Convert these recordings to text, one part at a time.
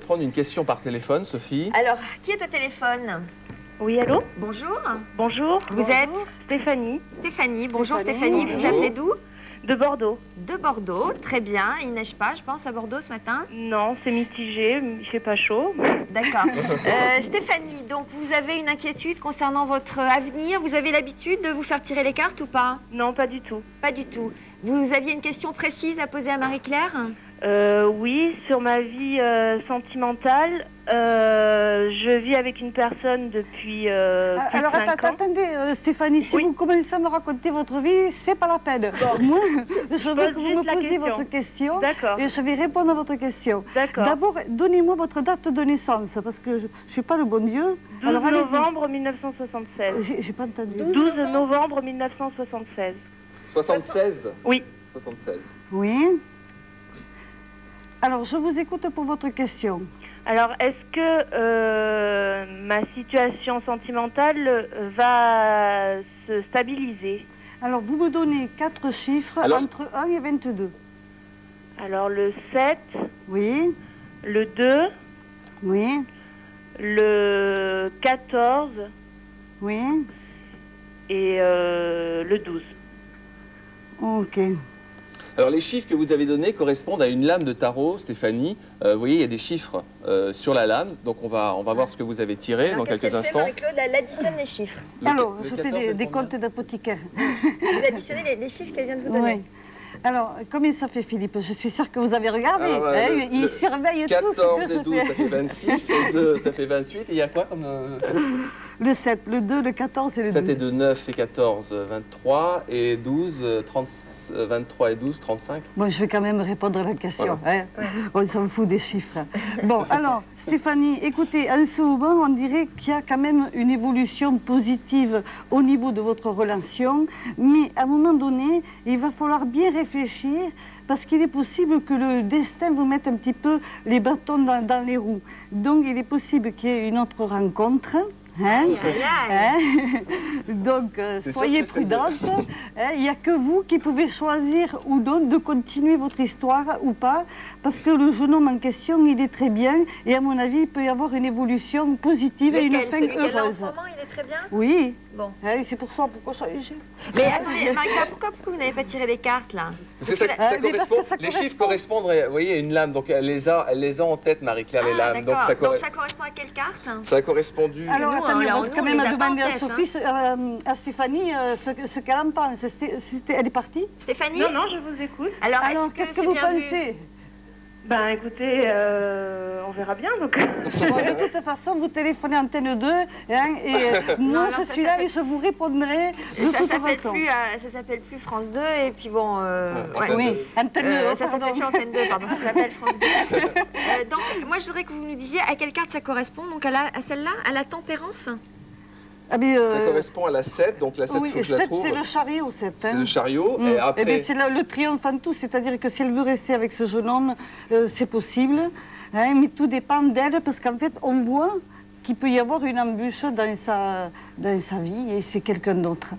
prendre une question par téléphone, Sophie. Alors, qui est au téléphone? Oui, allô? Bonjour. Bonjour. Vous êtes? Stéphanie. Stéphanie. Bonjour Stéphanie. Vous appelez d'où? De Bordeaux. De Bordeaux. Très bien. Il neige pas, je pense, à Bordeaux ce matin? Non, c'est mitigé. Il fait pas chaud. D'accord. Stéphanie, donc vous avez une inquiétude concernant votre avenir. Vous avez l'habitude de vous faire tirer les cartes ou pas? Non, pas du tout. Pas du tout. Vous aviez une question précise à poser à Marie-Claire? Oui, sur ma vie sentimentale. Je vis avec une personne depuis alors plus de 5 ans. attendez, Stéphanie, si vous commencez à me raconter votre vie, c'est pas la peine. Moi, je veux que vous me posiez votre question et je vais répondre à votre question. D'abord, donnez-moi votre date de naissance, parce que je ne suis pas le bon Dieu. 12 novembre 1976. J'ai pas entendu. 12 novembre 1976. 76? Oui. 76. Oui. Alors, je vous écoute pour votre question. Alors, est-ce que ma situation sentimentale va se stabiliser? Alors, vous me donnez 4 chiffres entre 1 et 22. Alors, le 7. Oui. Le 2. Oui. Le 14. Oui. Et le 12. Ok. Alors les chiffres que vous avez donnés correspondent à une lame de tarot, Stéphanie. Vous voyez, il y a des chiffres sur la lame, donc on va voir ce que vous avez tiré dans quelques instants. Marie-Claude, elle additionne les chiffres. Alors, je fais des comptes d'apothicaire. Vous additionnez les chiffres qu'elle vient de vous donner. Oui. Alors, combien ça fait, Philippe? Je suis sûre que vous avez regardé. Il surveille tout ce que je fais. 14 et 12, ça fait 26, et 2, ça fait 28. Et il y a quoi comme... Le 7, le 2, le 14 et le 12. 7 et 2, 9 et 14, 23. Et 12, 23 et 12, 35. Bon, je vais quand même répondre à la question. Voilà. On s'en fout des chiffres. Bon, alors, Stéphanie, écoutez, en ce moment, on dirait qu'il y a quand même une évolution positive au niveau de votre relation. Mais à un moment donné, il va falloir bien réfléchir parce qu'il est possible que le destin vous mette un petit peu les bâtons dans les roues. Donc, il est possible qu'il y ait une autre rencontre. Donc, soyez prudente. Il n'y a que vous qui pouvez choisir ou non de continuer votre histoire ou pas, parce que le jeune homme en question, il est très bien, et à mon avis, il peut y avoir une évolution positive et une fin heureuse. En ce moment, il est très bien? Oui. Bon. C'est pour ça, pourquoi changer? Mais attendez, Marie-Claire, pourquoi vous n'avez pas tiré les cartes, là? Parce que ça correspond, les chiffres correspondent, vous voyez, à une lame, donc elle les a en tête, Marie-Claire, les lames. Donc ça correspond à quelle carte? Ça a correspondu... Alors, attendez, on va quand même demander à Sophie, à Stéphanie, ce qu'elle en pense. Elle est partie? Stéphanie? Non, je vous écoute. Alors qu'est-ce que vous pensez? Ben, écoutez, on verra bien, donc... Bon, de toute façon, vous téléphonez Antenne 2, et moi, je suis là et je vous répondrai de toute façon. Ça s'appelle plus France 2, et puis bon... Oui, Antenne 2, ça s'appelle plus Antenne 2, pardon, ça s'appelle France 2. Donc, moi, je voudrais que vous nous disiez à quelle carte ça correspond, donc à celle-là, à la tempérance? Ça correspond à la 7, donc la 7, il faut que je la trouve. C'est le chariot, 7. C'est le chariot, et après... Eh bien, c'est le triomphe en tout, c'est-à-dire que si elle veut rester avec ce jeune homme, c'est possible, mais tout dépend d'elle, parce qu'en fait, on voit qu'il peut y avoir une embûche dans sa vie, et c'est quelqu'un d'autre.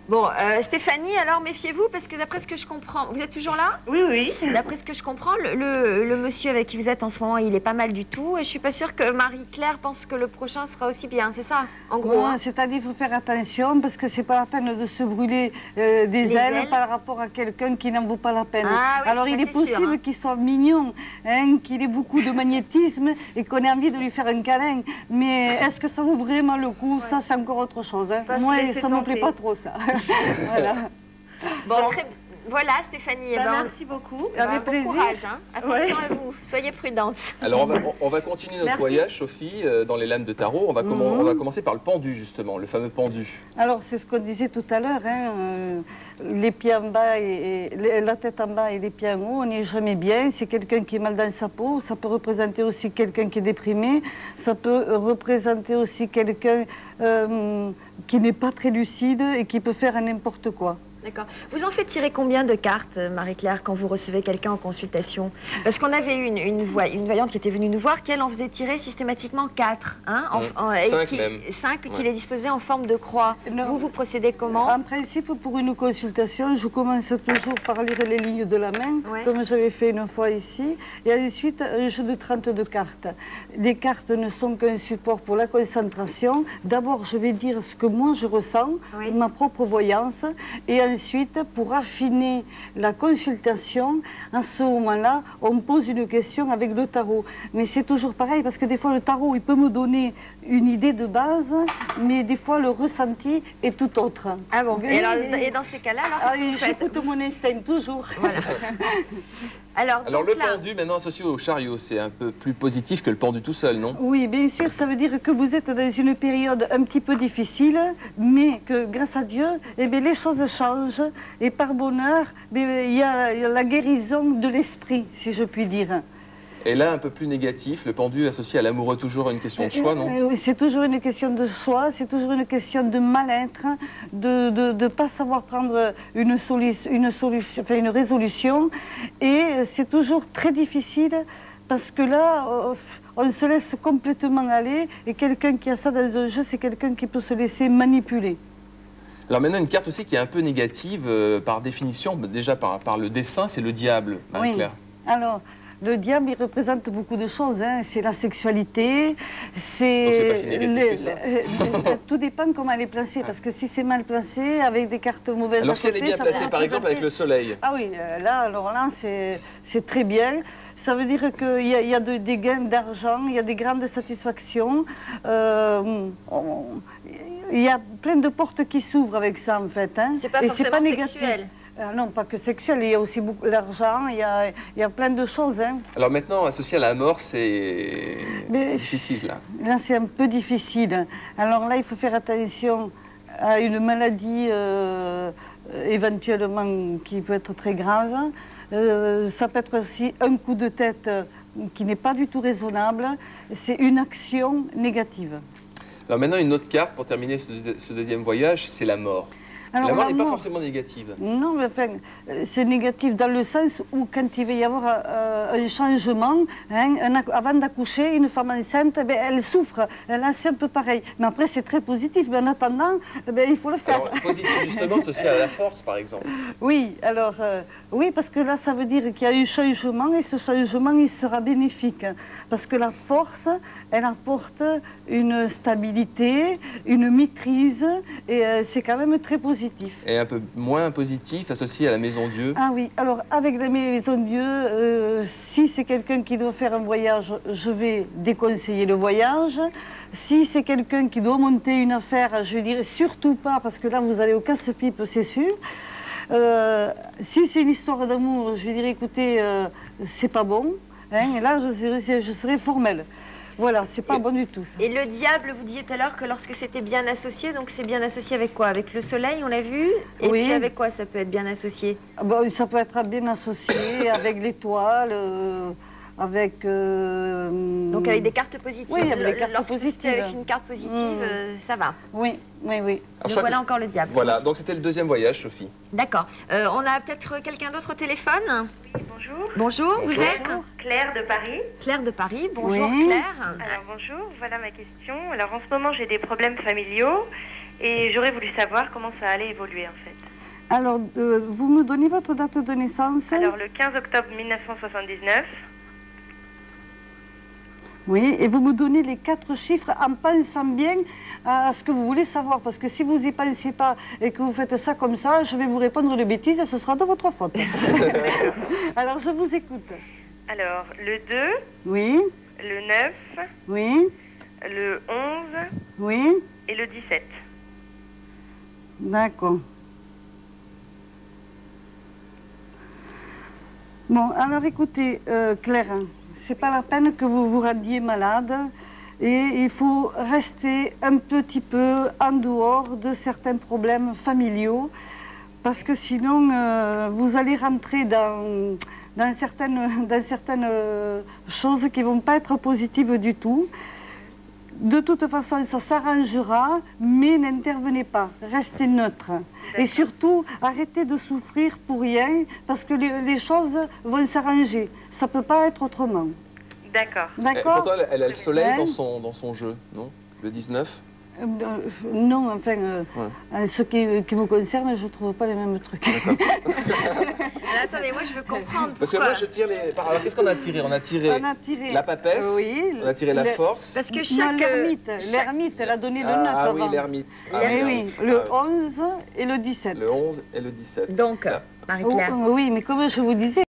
Bon, Stéphanie, alors méfiez-vous, parce que d'après ce que je comprends... Vous êtes toujours là? Oui, oui. D'après ce que je comprends, le monsieur avec qui vous êtes en ce moment, il est pas mal du tout. Et je suis pas sûre que Marie-Claire pense que le prochain sera aussi bien, c'est ça, en gros? C'est-à-dire qu'il faut faire attention, parce que c'est pas la peine de se brûler des ailes par rapport à quelqu'un qui n'en vaut pas la peine. Alors, il est possible qu'il soit mignon, qu'il ait beaucoup de magnétisme, et qu'on ait envie de lui faire un câlin. Mais est-ce que ça vaut vraiment le coup? Ça, c'est encore autre chose. Moi, ça ne me plaît pas trop, ça. Voilà. Bon, voilà, Stéphanie. Merci beaucoup. Avec plaisir. Bon courage, hein. Attention à vous, soyez prudente. Alors, on va continuer notre voyage, Sophie, dans les lames de tarot. On va commencer par le pendu, justement, le fameux pendu. Alors, c'est ce qu'on disait tout à l'heure, les pieds en bas et la tête en bas et les pieds en haut, on n'est jamais bien. C'est quelqu'un qui est mal dans sa peau. Ça peut représenter aussi quelqu'un qui est déprimé. Ça peut représenter aussi quelqu'un qui n'est pas très lucide et qui peut faire n'importe quoi. D'accord. Vous en faites tirer combien de cartes, Marie-Claire, quand vous recevez quelqu'un en consultation? Parce qu'on avait eu une voyante qui était venue nous voir, qu'elle en faisait tirer systématiquement 4. Hein, 5 même. 5 qu'il est disposé en forme de croix. Non. Vous procédez comment? En principe, pour une consultation, je commence toujours par lire les lignes de la main, Ouais. comme j'avais fait une fois ici, et ensuite un jeu de 32 cartes. Les cartes ne sont qu'un support pour la concentration. D'abord, je vais dire ce que moi je ressens, Oui. ma propre voyance, et ensuite, pour affiner la consultation, à ce moment-là, on pose une question avec le tarot. Mais c'est toujours pareil, parce que des fois, le tarot, il peut me donner une idée de base, mais des fois, le ressenti est tout autre. Ah bon? Oui. Et dans ces cas-là, alors, qu'est-ce que vous faites? J'écoute mon instinct, toujours. Voilà. Alors Alors donc le là, pendu, maintenant associé au chariot, c'est un peu plus positif que le pendu tout seul, non? Oui, bien sûr, ça veut dire que vous êtes dans une période un petit peu difficile, mais que grâce à Dieu, eh bien, les choses changent. Et par bonheur, il y a la guérison de l'esprit, si je puis dire. Et là, un peu plus négatif, le pendu associé à l'amoureux, toujours une question de choix, non? Oui, c'est toujours une question de choix, c'est toujours une question de mal-être, de ne pas savoir prendre une résolution. Et c'est toujours très difficile parce que là, on se laisse complètement aller. Et quelqu'un qui a ça dans un jeu, c'est quelqu'un qui peut se laisser manipuler. Alors maintenant, une carte aussi qui est un peu négative, par définition, déjà par le dessin, c'est le diable, Marie-Claire. Oui. Alors, le diable, il représente beaucoup de choses. Hein. C'est la sexualité, c'est... Donc c'est pas si négatif que ça. Tout dépend comment elle est placée, parce que si c'est mal placé, avec des cartes mauvaises Alors à si elle est côté, bien ça placée, va par exemple, avec représenter- le soleil. Ah oui, alors là, c'est très bien. Ça veut dire qu'il y a des gains d'argent, il y a des grandes satisfactions. Il y a plein de portes qui s'ouvrent avec ça, en fait. Hein. c'est pas Et forcément négatif. sexuel. Non, pas que sexuel, il y a aussi beaucoup d'argent, il y a plein de choses. Hein. Alors maintenant, associé à la mort, c'est Mais- difficile, là. Là, c'est un peu difficile. Alors là, il faut faire attention à une maladie éventuellement qui peut être très grave. Ça peut être aussi un coup de tête qui n'est pas du tout raisonnable. C'est une action négative. Alors maintenant, une autre carte pour terminer ce deuxième voyage, c'est la mort. Alors, La mort la n'est pas mort- forcément négative. Non, mais enfin, c'est négatif dans le sens où quand il va y avoir un changement, hein, avant d'accoucher, une femme enceinte, eh bien, elle souffre. Là, c'est un peu pareil. Mais après, c'est très positif. Mais en attendant, eh bien, il faut le faire. Alors, positif, justement, c'est aussi à la force, par exemple. Oui, alors, oui, parce que là, ça veut dire qu'il y a eu changement et ce changement, il sera bénéfique. Parce que la force, elle apporte une stabilité, une maîtrise, et c'est quand même très positif. Et un peu moins positif, associé à la maison Dieu. Ah oui, alors avec la maison de Dieu, si c'est quelqu'un qui doit faire un voyage, je vais déconseiller le voyage. Si c'est quelqu'un qui doit monter une affaire, je dirais surtout pas, parce que là, vous allez au casse-pipe, c'est sûr. Si c'est une histoire d'amour, je dirais, écoutez, c'est pas bon. Hein, et là, je serais formelle. Voilà, c'est pas bon du tout, ça. Et le diable, vous disiez tout à l'heure que lorsque c'était bien associé, donc c'est bien associé avec quoi? Avec le soleil, on l'a vu? Et Oui. puis avec quoi ça peut être bien associé? Ah ben, ça peut être bien associé avec l'étoile, avec... Donc avec des cartes positives. Oui, avec des cartes Lorsque c'était positives. avec une carte positive, ça va. Oui, oui, oui. Alors, je Donc crois voilà que- encore le diable. Voilà, Oui. donc c'était le deuxième voyage, Sophie. D'accord. On a peut-être quelqu'un d'autre au téléphone? Bonjour. Bonjour, vous Bonjour. êtes Claire de Paris. Claire de Paris. Bonjour Oui. Claire. Alors bonjour, voilà ma question. Alors en ce moment j'ai des problèmes familiaux et j'aurais voulu savoir comment ça allait évoluer en fait. Alors, vous me donnez votre date de naissance? Alors le 15 octobre 1979, Oui, et vous me donnez les 4 chiffres en pensant bien à ce que vous voulez savoir. Parce que si vous n'y pensez pas et que vous faites ça comme ça, je vais vous répondre de bêtises et ce sera de votre faute. Alors, je vous écoute. alors le 2, Oui, le 9, oui, le 11 oui, et le 17. d'accord. Bon, alors écoutez, Claire, c'est pas la peine que vous vous rendiez malade et il faut rester un petit peu en dehors de certains problèmes familiaux parce que sinon vous allez rentrer dans certaines choses qui ne vont pas être positives du tout. De toute façon, ça s'arrangera, mais n'intervenez pas, restez neutre. Et surtout, arrêtez de souffrir pour rien, parce que les choses vont s'arranger. Ça ne peut pas être autrement. D'accord. D'accord? Pourtant, elle a le soleil Hein? dans son jeu, non? Le 19? Non, enfin, en ce qui me concerne, je ne trouve pas les mêmes trucs. Alors, attendez, moi je veux comprendre Parce que pourquoi. moi, je tire les... Alors, qu'est-ce qu'on a tiré? On a tiré On a tiré la papesse, oui, on a tiré la force. Parce que Non, chaque... l'ermite, elle a donné le 9 Ah oui, avant. l'ermite. Eh oui, l'ermite. le Ah 11 et le 17. oui. Le 11 et le 17. Donc, Là. Marie-Claire. Oui, mais comme je vous disais,